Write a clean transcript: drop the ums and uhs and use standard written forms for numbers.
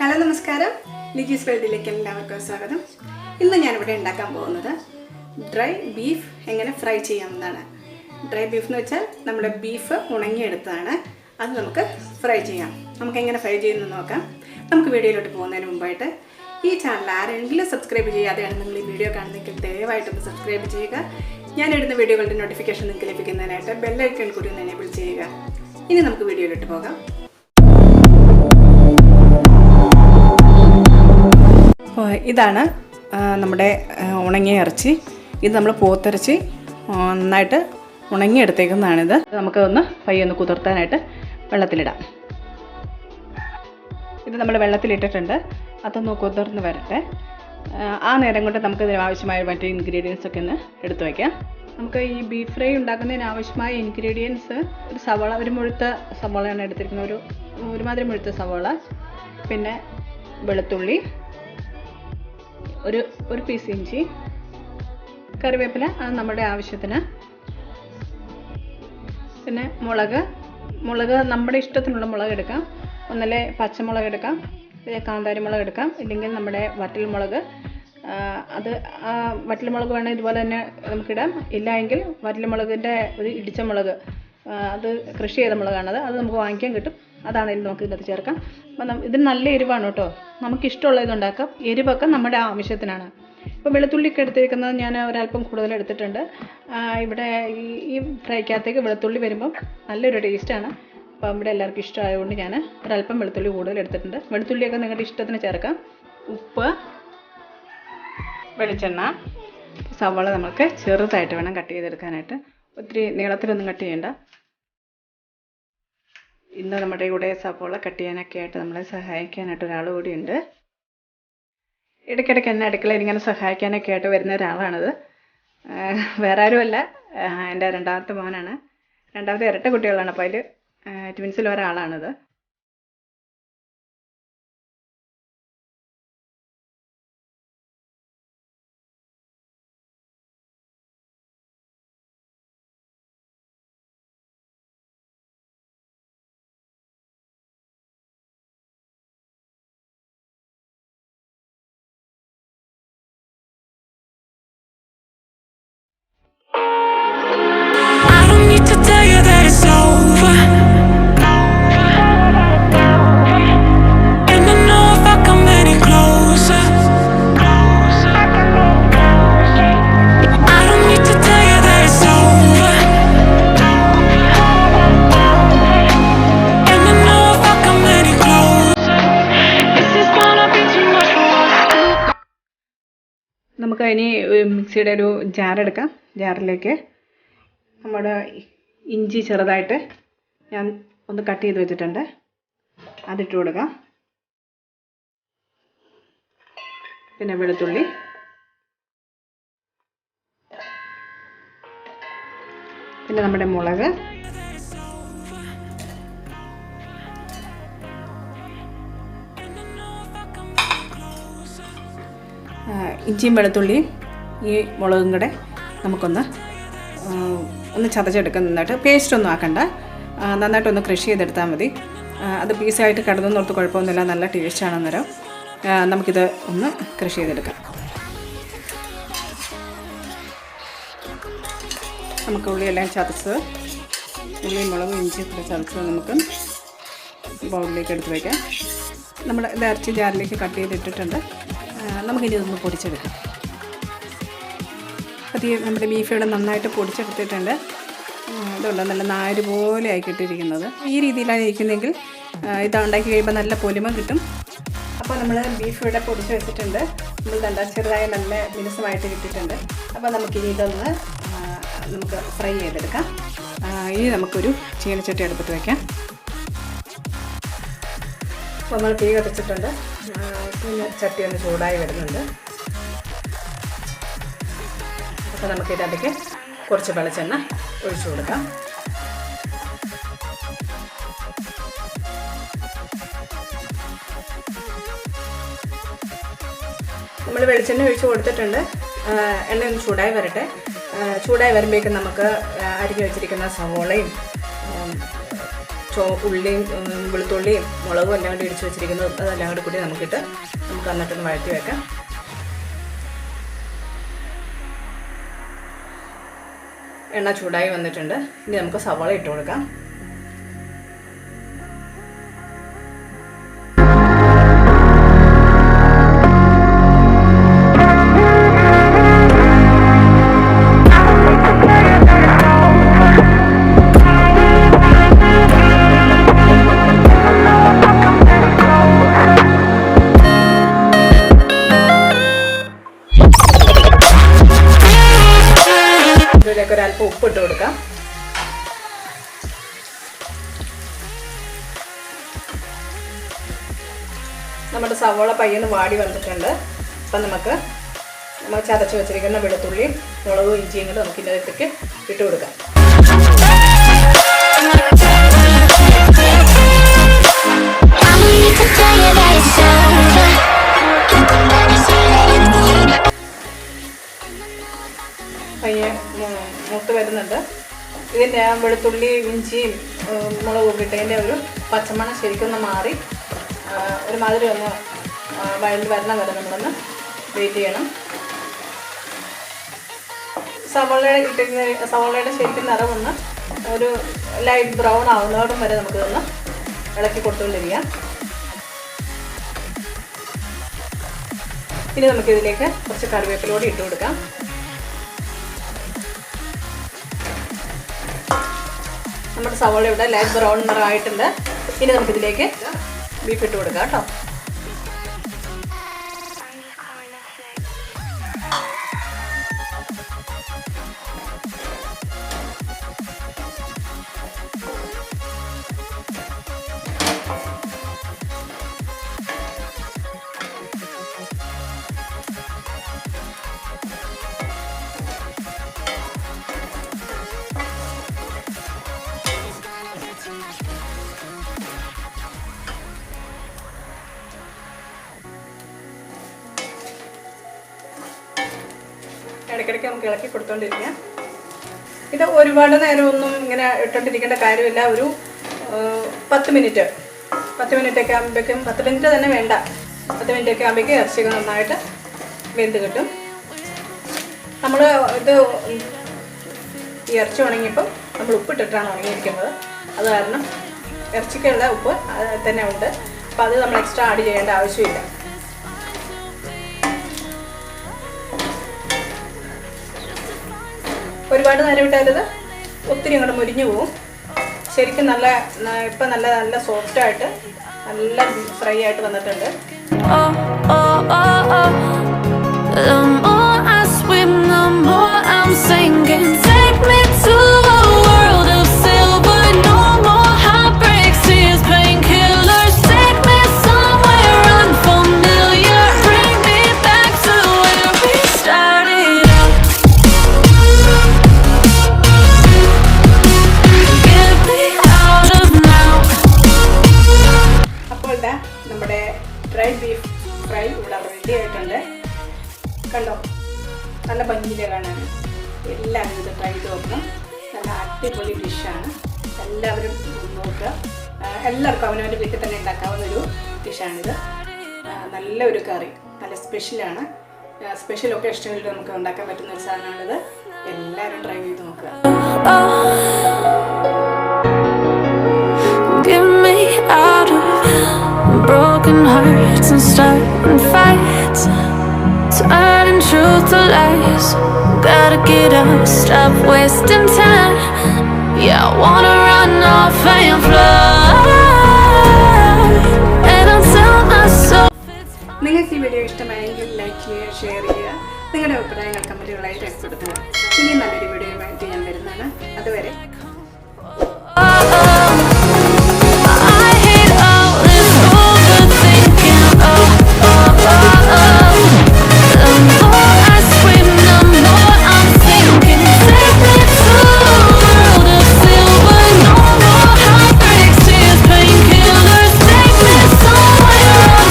Hello നമസ്കാരം, ലിജീസ് വേൾഡിലേക്ക് എല്ലാവർക്കും സ്വാഗതം. ഇന്ന് ഞാനിവിടെ ഉണ്ടാക്കാൻ പോകുന്നത് ഡ്രൈ ബീഫ് എങ്ങനെ ഫ്രൈ ചെയ്യാമെന്നാണ്. ഡ്രൈ ബീഫ് എന്ന് വെച്ചാൽ നമ്മുടെ ബീഫ് ഉണങ്ങിയെടുത്തതാണ്. അത് നമുക്ക് ഫ്രൈ ചെയ്യാം. നമുക്ക് എങ്ങനെ ഫ്രൈ ചെയ്യുന്നത് നോക്കാം. നമുക്ക് വീഡിയോയിലോട്ട് പോകുന്നതിന് മുമ്പായിട്ട് ഈ ചാനൽ ആരെങ്കിലും സബ്സ്ക്രൈബ് ചെയ്യാതെയാണ് നിങ്ങൾ ഈ വീഡിയോ കാണുന്നതെങ്കിൽ ദയവായിട്ടൊന്ന് സബ്സ്ക്രൈബ് ചെയ്യുക. ഞാനിടുന്ന വീഡിയോകളുടെ നോട്ടിഫിക്കേഷൻ നിങ്ങൾക്ക് ലഭിക്കുന്നതിനായിട്ട് ബെല്ലൈക്കൺ കൂടി ഒന്ന് എനേബിൾ ചെയ്യുക. ഇനി നമുക്ക് വീഡിയോയിലോട്ട് പോകാം. ഇതാണ് നമ്മുടെ ഉണങ്ങിയ ഇറച്ചി. ഇത് നമ്മൾ പോത്തിറച്ചി നന്നായിട്ട് ഉണങ്ങിയെടുത്തേക്കുന്നതാണിത്. നമുക്കൊന്ന് പയ്യൊന്ന് കുതിർത്താനായിട്ട് വെള്ളത്തിലിടാം. ഇത് നമ്മൾ വെള്ളത്തിലിട്ടിട്ടുണ്ട്. അതൊന്ന് കുതിർന്ന് വരട്ടെ. ആ നേരം കൊണ്ട് നമുക്ക് ഇതിന് ആവശ്യമായ മറ്റു ഇൻഗ്രീഡിയൻസ് ഒക്കെ ഒന്ന് എടുത്തു വയ്ക്കാം. നമുക്ക് ഈ ബീഫ് ഫ്രൈ ഉണ്ടാക്കുന്നതിന് ആവശ്യമായ ഇൻഗ്രീഡിയൻസ് ഒരു സവാള, ഒരു മുഴുത്ത സവാളയാണ് എടുത്തിരിക്കുന്നത്, ഒരുമാതിരി മുഴുത്ത സവാള, പിന്നെ വെളുത്തുള്ളി, ഒരു പീസ് ഇഞ്ചി, കറിവേപ്പില അത് നമ്മുടെ ആവശ്യത്തിന്, പിന്നെ മുളക് നമ്മുടെ ഇഷ്ടത്തിനുള്ള മുളക് എടുക്കാം. ഒന്നല്ലേ പച്ചമുളക് എടുക്കാം, പിന്നെ കാന്താരി മുളക് എടുക്കാം, ഇല്ലെങ്കിൽ നമ്മുടെ വറ്റൽമുളക്. അത് വറ്റൽമുളക് വേണം ഇതുപോലെ തന്നെ നമുക്കിടാം. ഇല്ല എങ്കിൽ വറ്റൽമുളകിൻ്റെ ഒരു ഇടിച്ച മുളക്, അത് കൃഷി ചെയ്ത മുളകാണത്, അത് നമുക്ക് വാങ്ങിക്കാൻ കിട്ടും. അതാണ് നമുക്ക് ഇതിനകത്ത് ചേർക്കാം. അപ്പം ഇതിന് നല്ല എരിവാണ് കേട്ടോ. നമുക്കിഷ്ടമുള്ള ഇതുണ്ടാക്കാം. എരിവൊക്കെ നമ്മുടെ ആവശ്യത്തിനാണ്. ഇപ്പോൾ വെളുത്തുള്ളിക്ക് എടുത്തിരിക്കുന്നത് ഞാൻ ഒരല്പം കൂടുതൽ എടുത്തിട്ടുണ്ട്. ഇവിടെ ഈ ഫ്രൈക്കകത്തേക്ക് വെളുത്തുള്ളി വരുമ്പം നല്ലൊരു ടേസ്റ്റാണ്. അപ്പോൾ ഇവിടെ എല്ലാവർക്കും ഇഷ്ടമായതുകൊണ്ട് ഞാൻ ഒരല്പം വെളുത്തുള്ളി കൂടുതൽ എടുത്തിട്ടുണ്ട്. വെളുത്തുള്ളിയൊക്കെ നിങ്ങളുടെ ഇഷ്ടത്തിന് ചേർക്കാം. ഉപ്പ്, വെളിച്ചെണ്ണ, സവാള നമുക്ക് ചെറുതായിട്ട് വേണം കട്ട് ചെയ്തെടുക്കാനായിട്ട്. ഒത്തിരി നീളത്തിലൊന്നും കട്ട് ചെയ്യേണ്ട. ഇന്ന് നമ്മുടെ കൂടെ സവാള കട്ട് ചെയ്യാനൊക്കെ ആയിട്ട് നമ്മളെ സഹായിക്കാനായിട്ട് ഒരാൾ കൂടിയുണ്ട്. ഇടയ്ക്കിടയ്ക്ക് എന്നെ അടുക്കളയിൽ ഇങ്ങനെ സഹായിക്കാനൊക്കെ ആയിട്ട് വരുന്ന ഒരാളാണിത്. വേറെ ആരുമല്ല, എൻ്റെ രണ്ടാമത്തെ മോനാണ്. രണ്ടാമത്തെ ഇരട്ട കുട്ടികളാണ്. അപ്പോൾ അതിൽ ട്വിൻസിൽ ഒരാളാണിത്. നമുക്ക് ഇനി മിക്സിയുടെ ഒരു ജാറെടുക്കാം. ജാറിലേക്ക് നമ്മുടെ ഇഞ്ചി ചെറുതായിട്ട് ഞാൻ ഒന്ന് കട്ട് ചെയ്ത് വെച്ചിട്ടുണ്ട്, അതിട്ട് കൊടുക്കാം. പിന്നെ വെളുത്തുള്ളി, പിന്നെ നമ്മുടെ മുളക്, ഇഞ്ചിയും വെളുത്തുള്ളിയും ഈ മുളകും കൂടെ നമുക്കൊന്ന് ചതച്ചെടുക്കാൻ. നന്നായിട്ട് പേസ്റ്റൊന്നും ആക്കണ്ട, നന്നായിട്ടൊന്ന് ക്രഷ് ചെയ്തെടുത്താൽ മതി. അത് പീസായിട്ട് കിടന്നോർത്ത് കുഴപ്പമൊന്നുമില്ല, നല്ല ടേസ്റ്റാണ്. അന്നേരം നമുക്കിത് ഒന്ന് ക്രഷ് ചെയ്തെടുക്കാം. നമുക്ക് ഉള്ളിയെല്ലാം ചതച്ച്, ഉള്ളിയും മുളകും ഇഞ്ചിയും കൂടെ ചതച്ച് നമുക്ക് ബൗളിലേക്ക് എടുത്ത് വയ്ക്കാം. നമ്മൾ ഇത് ഇറച്ചി ജാറിലേക്ക് കട്ട് ചെയ്തിട്ടിട്ടുണ്ട്. നമുക്കിനി ഇതൊന്ന് പൊടിച്ചെടുക്കാം. നമ്മുടെ ബീഫ് ഇവിടെ നന്നായിട്ട് പൊടിച്ചെടുത്തിട്ടുണ്ട്. ഇതുണ്ട്, നല്ല നാര് പോലെ ആയിക്കിട്ടിരിക്കുന്നത്. ഈ രീതിയിലാണ് ഇരിക്കുന്നതെങ്കിൽ ഇത് ഉണ്ടാക്കി കഴിയുമ്പോൾ നല്ല പൊലിമ കിട്ടും. അപ്പോൾ നമ്മൾ ബീഫ് ഇവിടെ പൊടിച്ച് വെച്ചിട്ടുണ്ട്. നമ്മൾ ചെറുതായി നല്ല മിനുസമായിട്ട് കിട്ടിയിട്ടുണ്ട്. അപ്പോൾ നമുക്കിനി ഇതൊന്ന് നമുക്ക് ഫ്രൈ ചെയ്തെടുക്കാം. ഇനി നമുക്കൊരു ചീനച്ചട്ടി അടുപ്പത്ത് വയ്ക്കാം. അപ്പോൾ നമ്മൾ തീ കത്തിച്ചിട്ടുണ്ട്. ചട്ടി ഒന്ന് ചൂടായി വരുന്നുണ്ട്. അപ്പോൾ നമുക്കിതിലേക്ക് കുറച്ച് വെളിച്ചെണ്ണ ഒഴിച്ചു കൊടുക്കാം. നമ്മൾ വെളിച്ചെണ്ണ ഒഴിച്ച് കൊടുത്തിട്ടുണ്ട്. എണ്ണ ഒന്ന് ചൂടായി വരട്ടെ. ചൂടായി വരുമ്പോഴേക്കും നമുക്ക് അരിഞ്ഞു വെച്ചിരിക്കുന്ന സവോളയും ഉള്ളിയും വെളുത്തുള്ളിയും മുളകും എല്ലാം കൂടി ഇടിച്ച് വെച്ചിരിക്കുന്നത് അതെല്ലാം കൂടി നമുക്ക് എന്നിട്ടൊന്ന് വഴറ്റി വെക്കാം. എണ്ണ ചൂടായി വന്നിട്ടുണ്ട്. ഇനി നമുക്ക് സവാള ഇട്ട് കൊടുക്കാം. ഇതിലേക്ക് ഒരല്പം ഉപ്പിട്ട് കൊടുക്കാം. നമ്മുടെ സവാള പയ്യൊന്ന് വാടി വന്നിട്ടുണ്ട്. അപ്പം നമ്മൾ ചതച്ച് വെച്ചിരിക്കുന്ന വെളുത്തുള്ളിയും മുളകും ഇഞ്ചിയും കൂടെ നമുക്ക് ഇതിനകത്തേക്ക് ഇട്ട് കൊടുക്കാം. പയ്യെ മൂത്ത് വരുന്നുണ്ട്. ഇതിൻ്റെ വെളുത്തുള്ളി ഇഞ്ചിയും മുളകും ഇട്ടതിൻ്റെ ഒരു പച്ചമണം ശരിക്കൊന്ന് മാറി ഒരുമാതിരി ഒന്ന് വഴണ്ട് വരണ വരെ നമ്മളൊന്ന് വെയിറ്റ് ചെയ്യണം. സവാളയുടെ ശരിക്കും നിറമൊന്ന് ഒരു ലൈറ്റ് ബ്രൗൺ ആവുന്നതോടും വരെ നമുക്കിതൊന്ന് ഇളക്കി കൊടുത്തുകൊണ്ടിരിക്കാം. ഇനി നമുക്കിതിലേക്ക് കുറച്ച് കറിവേപ്പിലൂടെ ഇട്ട് കൊടുക്കാം. നമ്മുടെ സവാള ഇവിടെ ലൈറ്റ് ബ്രൗൺ നിറമായിട്ടുണ്ട്. ഇനി നമുക്കിതിലേക്ക് ബീഫ് ഇട്ട് കൊടുക്കാം കേട്ടോ. ഇടയ്ക്കിടയ്ക്ക് നമുക്ക് ഇളക്കി കൊടുത്തോണ്ടിരിക്കാം. ഇത് ഒരുപാട് നേരമൊന്നും ഇങ്ങനെ ഇട്ടോണ്ടിരിക്കേണ്ട കാര്യമില്ല. ഒരു 10 മിനിറ്റ് ഒക്കെ ആകുമ്പോഴേക്കും 10 മിനിറ്റ് തന്നെ വേണ്ട. 10 മിനിറ്റ് ഒക്കെ ആകുമ്പോഴേക്കും ഇറച്ചിയൊക്കെ നന്നായിട്ട് വെന്ത് കിട്ടും. നമ്മൾ ഈ ഇറച്ചി ഉണങ്ങിയപ്പം നമ്മൾ ഉപ്പിട്ടിട്ടാണ് ഉണങ്ങിയിരിക്കുന്നത്. അത് കാരണം ഇറച്ചിക്കുള്ള ഉപ്പ് തന്നെ ഉണ്ട്. അപ്പം അത് നമ്മൾ എക്സ്ട്രാ ആഡ് ചെയ്യേണ്ട ആവശ്യമില്ല. ഒരുപാട് നേരം ഇട്ടാലത് ഒത്തിരി അങ്ങോട്ട് മുരിഞ്ഞു പോവും. ശരിക്കും ഇപ്പം നല്ല സോഫ്റ്റായിട്ട് നല്ല ഫ്രൈ ആയിട്ട് വന്നിട്ടുണ്ട്. നമ്മുടെ ഡ്രൈ ബീഫ് ഫ്രൈ ഇവിടെ റെഡി ആയിട്ടുണ്ട്. കണ്ടോ, നല്ല ഭംഗിയിലെ കാണാൻ. എല്ലാവരും ഇത് ട്രൈ ചെയ്ത് നോക്കണം. നല്ല അടിപൊളി ഡിഷാണ്. എല്ലാവരും നോക്കുക. എല്ലാവർക്കും അവനവൻ്റെ വീട്ടിൽ തന്നെ ഉണ്ടാക്കാവുന്നൊരു ഡിഷാണിത്. നല്ലൊരു കറി, നല്ല സ്പെഷ്യലാണ്. സ്പെഷ്യൽ ഒക്കേഷനുകളിൽ നമുക്ക് ഉണ്ടാക്കാൻ പറ്റുന്ന ഒരു സാധനമാണിത്. എല്ലാവരും ട്രൈ ചെയ്ത് നോക്കുക. Broken hearts and starting fights, turning truth to lies. Gotta get up, stop wasting time. Yeah, I wanna run off and fly. And I'll tell myself it's fine. നിങ്ങൾക്ക് ഈ വീഡിയോ ഇഷ്ടമായെങ്കിൽ ലൈക്ക് ചെയ്യുക, share ചെയ്യുക. നിങ്ങളുടെ അഭിപ്രായങ്ങൾ കമന്റുകളായി രേഖപ്പെടുത്തുക. ഇനി നല്ലൊരു വീഡിയോ